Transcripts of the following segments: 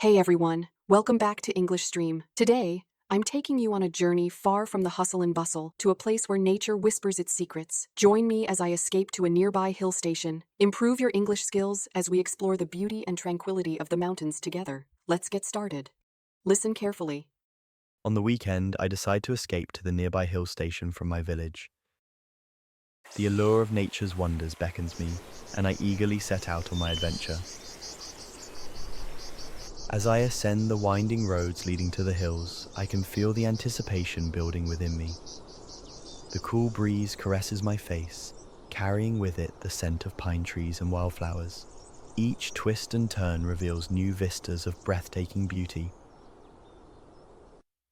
Hey everyone, welcome back to EnglishStream. Today, I'm taking you on a journey far from the hustle and bustle to a place where nature whispers its secrets. Join me as I escape to a nearby hill station. Improve your English skills as we explore the beauty and tranquility of the mountains together. Let's get started. Listen carefully. On the weekend, I decide to escape to the nearby hill station from my village. The allure of nature's wonders beckons me, and I eagerly set out on my adventure. As I ascend the winding roads leading to the hills, I can feel the anticipation building within me. The cool breeze caresses my face, carrying with it the scent of pine trees and wildflowers. Each twist and turn reveals new vistas of breathtaking beauty.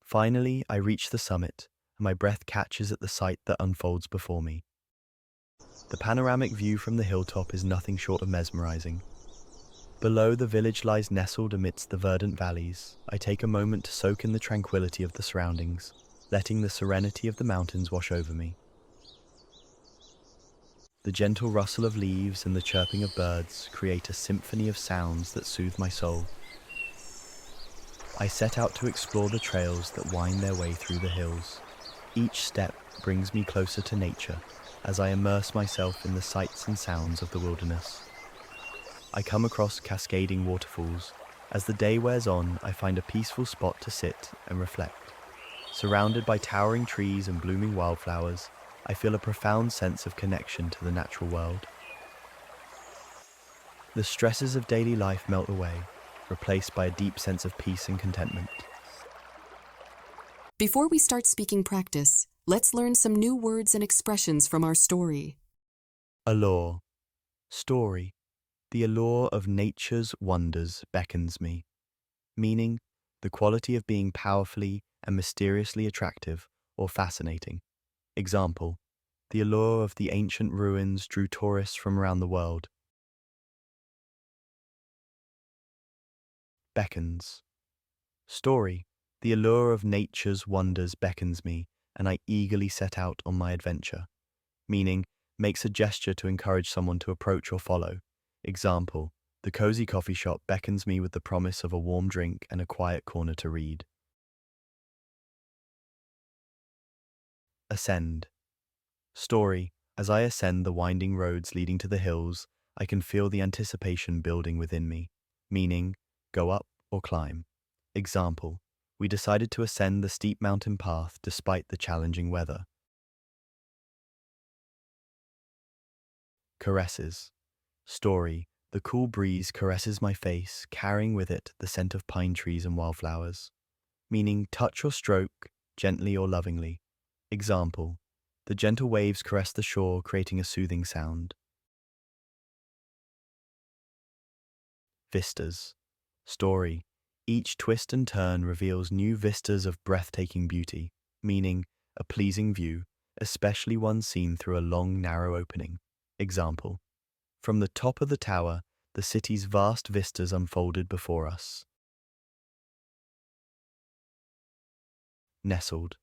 Finally, I reach the summit, and my breath catches at the sight that unfolds before me. The panoramic view from the hilltop is nothing short of mesmerizing. Below, the village lies nestled amidst the verdant valleys. I take a moment to soak in the tranquility of the surroundings, letting the serenity of the mountains wash over me. The gentle rustle of leaves and the chirping of birds create a symphony of sounds that soothe my soul. I set out to explore the trails that wind their way through the hills. Each step brings me closer to nature as I immerse myself in the sights and sounds of the wilderness. I come across cascading waterfalls. As the day wears on, I find a peaceful spot to sit and reflect. Surrounded by towering trees and blooming wildflowers, I feel a profound sense of connection to the natural world. The stresses of daily life melt away, replaced by a deep sense of peace and contentment. Before we start speaking practice, let's learn some new words and expressions from our story. Allure. Story. The allure of nature's wonders beckons me, meaning the quality of being powerfully and mysteriously attractive or fascinating. Example, the allure of the ancient ruins drew tourists from around the world. Beckons. Story. The allure of nature's wonders beckons me, and I eagerly set out on my adventure, meaning makes a gesture to encourage someone to approach or follow. Example, the cozy coffee shop beckons me with the promise of a warm drink and a quiet corner to read. Ascend. Story. As I ascend the winding roads leading to the hills, I can feel the anticipation building within me, meaning go up or climb. Example, we decided to ascend the steep mountain path despite the challenging weather. Caresses. Story. The cool breeze caresses my face, carrying with it the scent of pine trees and wildflowers, meaning touch or stroke, gently or lovingly. Example, the gentle waves caress the shore, creating a soothing sound. Vistas. Story. Each twist and turn reveals new vistas of breathtaking beauty, meaning a pleasing view, especially one seen through a long, narrow opening. Example, from the top of the tower, the city's vast vistas unfolded before us. Nestled.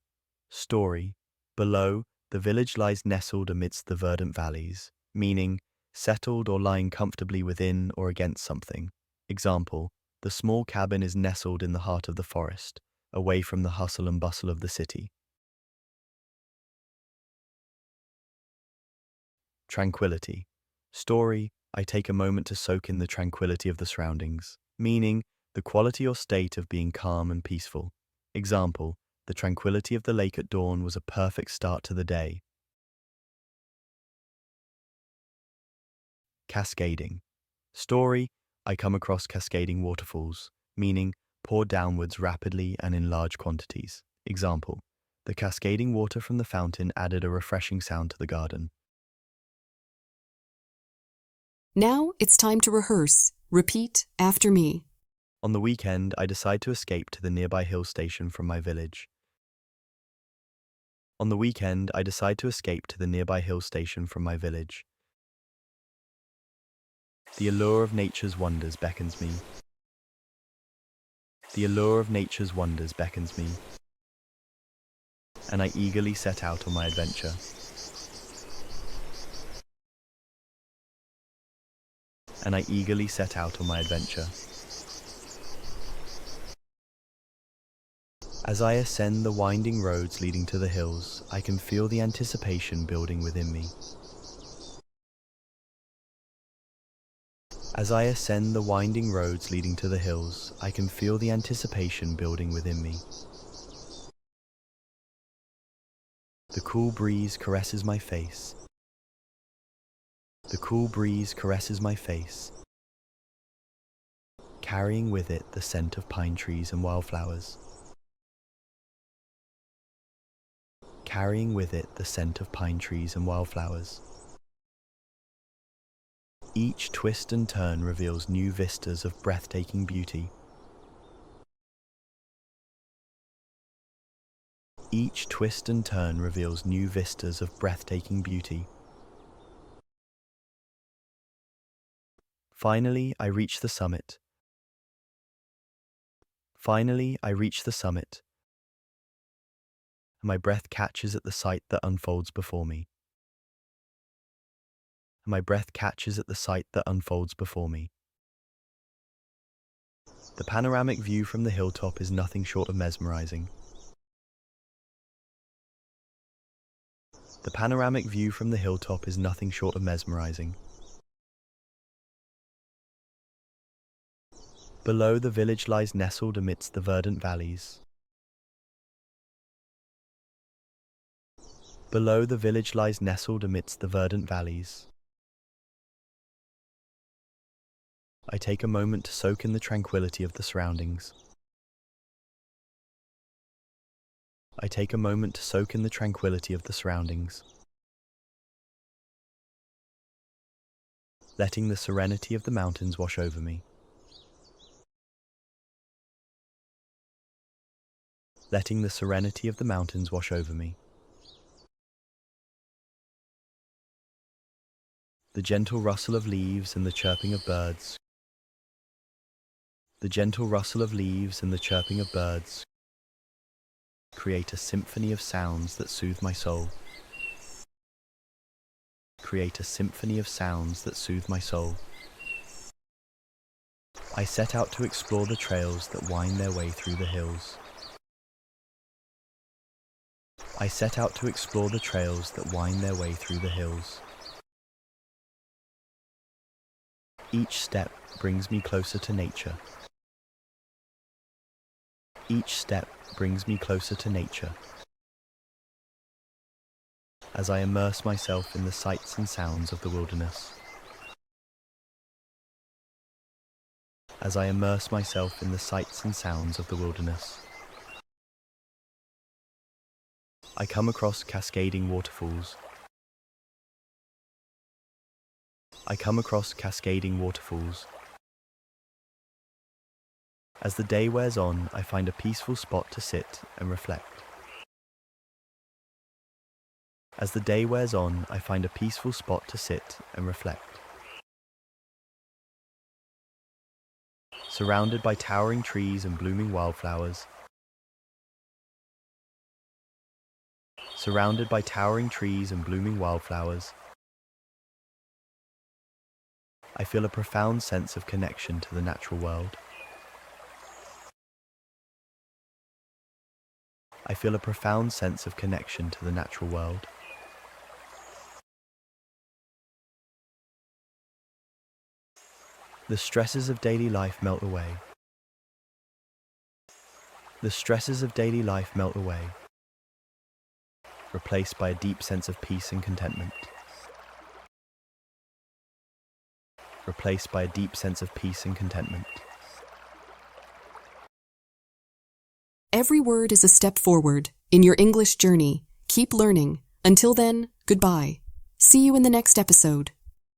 Story. Below, the village lies nestled amidst the verdant valleys, meaning settled or lying comfortably within or against something. Example, the small cabin is nestled in the heart of the forest, away from the hustle and bustle of the city. Tranquility. Story. I take a moment to soak in the tranquility of the surroundings, meaning the quality or state of being calm and peaceful. Example, the tranquility of the lake at dawn was a perfect start to the day. Cascading. Story. I come across cascading waterfalls, meaning pour downwards rapidly and in large quantities. Example, the cascading water from the fountain added a refreshing sound to the garden. Now it's time to rehearse. Repeat after me. On the weekend, I decide to escape to the nearby hill station from my village. On the weekend, I decide to escape to the nearby hill station from my village. The allure of nature's wonders beckons me. The allure of nature's wonders beckons me, and I eagerly set out on my adventure. And I eagerly set out on my adventure. As I ascend the winding roads leading to the hills, I can feel the anticipation building within me. As I ascend the winding roads leading to the hills, I can feel the anticipation building within me. The cool breeze caresses my face. The cool breeze caresses my face, carrying with it the scent of pine trees and wildflowers. Carrying with it the scent of pine trees and wildflowers. Each twist and turn reveals new vistas of breathtaking beauty. Each twist and turn reveals new vistas of breathtaking beauty. Finally, I reach the summit. Finally, I reach the summit. My breath catches at the sight that unfolds before me. My breath catches at the sight that unfolds before me. The panoramic view from the hilltop is nothing short of mesmerizing. The panoramic view from the hilltop is nothing short of mesmerizing. Below, the village lies nestled amidst the verdant valleys. Below, the village lies nestled amidst the verdant valleys. I take a moment to soak in the tranquility of the surroundings. I take a moment to soak in the tranquility of the surroundings. Letting the serenity of the mountains wash over me. Letting the serenity of the mountains wash over me. The gentle rustle of leaves and the chirping of birds. The gentle rustle of leaves and the chirping of birds create a symphony of sounds that soothe my soul. Create a symphony of sounds that soothe my soul. I set out to explore the trails that wind their way through the hills. I set out to explore the trails that wind their way through the hills. Each step brings me closer to nature. Each step brings me closer to nature. As I immerse myself in the sights and sounds of the wilderness. As I immerse myself in the sights and sounds of the wilderness. I come across cascading waterfalls. I come across cascading waterfalls. As the day wears on, I find a peaceful spot to sit and reflect. As the day wears on, I find a peaceful spot to sit and reflect. Surrounded by towering trees and blooming wildflowers. Surrounded by towering trees and blooming wildflowers. I feel a profound sense of connection to the natural world. I feel a profound sense of connection to the natural world. The stresses of daily life melt away. The stresses of daily life melt away, replaced by a deep sense of peace and contentment. Replaced by a deep sense of peace and contentment. Every word is a step forward in your English journey. Keep learning. Until then, goodbye. See you in the next episode.